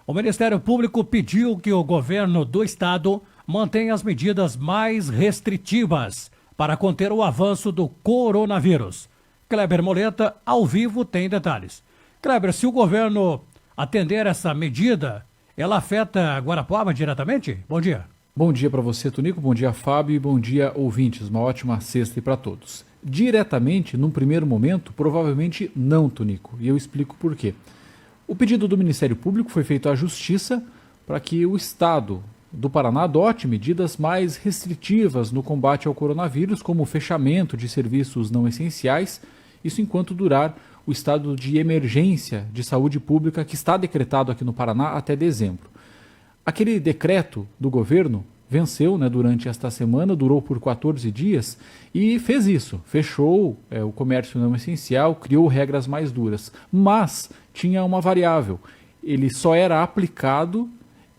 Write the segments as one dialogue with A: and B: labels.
A: O Ministério Público pediu que o governo do estado mantenha as medidas mais restritivas para conter o avanço do coronavírus. Kleber Moleta, ao vivo, tem detalhes. Kleber, se o governo atender essa medida, ela afeta Guarapuava diretamente? Bom dia.
B: Bom dia para você, Tonico. Bom dia, Fábio. E bom dia, ouvintes. Uma ótima sexta para todos. Diretamente, num primeiro momento, provavelmente não, Tonico. E eu explico por quê. O pedido do Ministério Público foi feito à Justiça para que o Estado do Paraná adote medidas mais restritivas no combate ao coronavírus, como o fechamento de serviços não essenciais, isso enquanto durar o estado de emergência de saúde pública que está decretado aqui no Paraná até dezembro. Aquele decreto do governo venceu, durante esta semana, durou por 14 dias e fez isso, fechou o comércio não essencial, criou regras mais duras, mas tinha uma variável, ele só era aplicado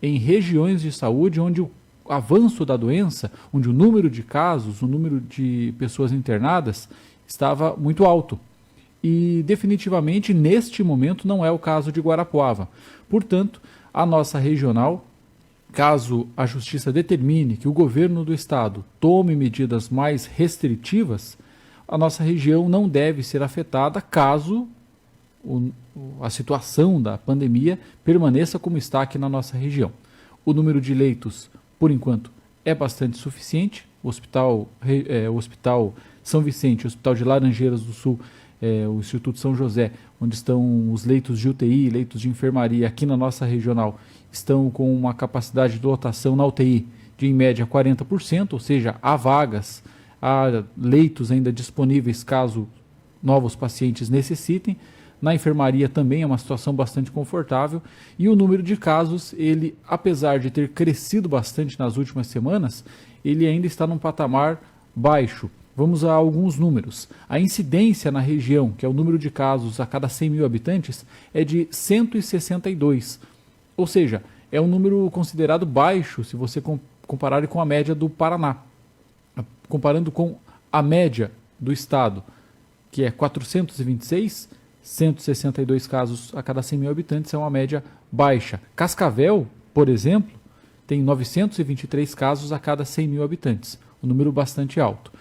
B: em regiões de saúde onde o avanço da doença, onde o número de casos, o número de pessoas internadas estava muito alto. E definitivamente neste momento não é o caso de Guarapuava. Portanto, a nossa regional, caso a Justiça determine que o governo do estado tome medidas mais restritivas, a nossa região não deve ser afetada caso a situação da pandemia permaneça como está aqui na nossa região. O número de leitos, por enquanto, é bastante suficiente. O Hospital São Vicente, o Hospital de Laranjeiras do Sul, o Instituto São José, onde estão os leitos de UTI, leitos de enfermaria aqui na nossa regional, estão com uma capacidade de lotação na UTI de em média 40%, ou seja, há vagas, há leitos ainda disponíveis caso novos pacientes necessitem. Na enfermaria também é uma situação bastante confortável e o número de casos, ele, apesar de ter crescido bastante nas últimas semanas, ele ainda está num patamar baixo. Vamos a alguns números. A incidência na região, que é o número de casos a cada 100 mil habitantes, é de 162. Ou seja, é um número considerado baixo se você comparar com a média do Paraná. Comparando com a média do estado, que é 426, 162 casos a cada 100 mil habitantes, é uma média baixa. Cascavel, por exemplo, tem 923 casos a cada 100 mil habitantes, um número bastante alto.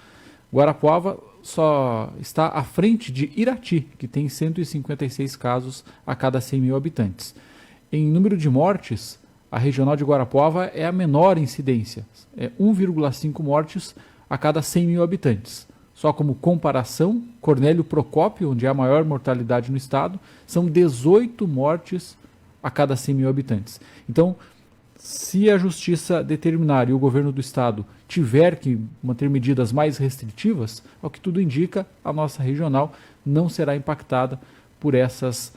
B: Guarapuava só está à frente de Irati, que tem 156 casos a cada 100 mil habitantes. Em número de mortes, a regional de Guarapuava é a menor incidência, é 1,5 mortes a cada 100 mil habitantes. Só como comparação, Cornélio Procópio, onde há a maior mortalidade no estado, são 18 mortes a cada 100 mil habitantes. Então, se a Justiça determinar e o governo do estado tiver que manter medidas mais restritivas, ao que tudo indica, a nossa regional não será impactada por essas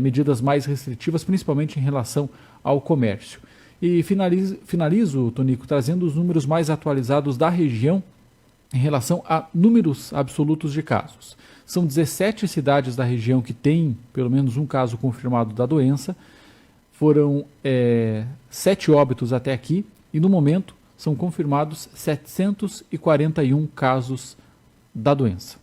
B: medidas mais restritivas, principalmente em relação ao comércio. E finalizo, Tonico, trazendo os números mais atualizados da região em relação a números absolutos de casos. São 17 cidades da região que têm pelo menos um caso confirmado da doença. Foram 7 óbitos até aqui e no momento são confirmados 741 casos da doença.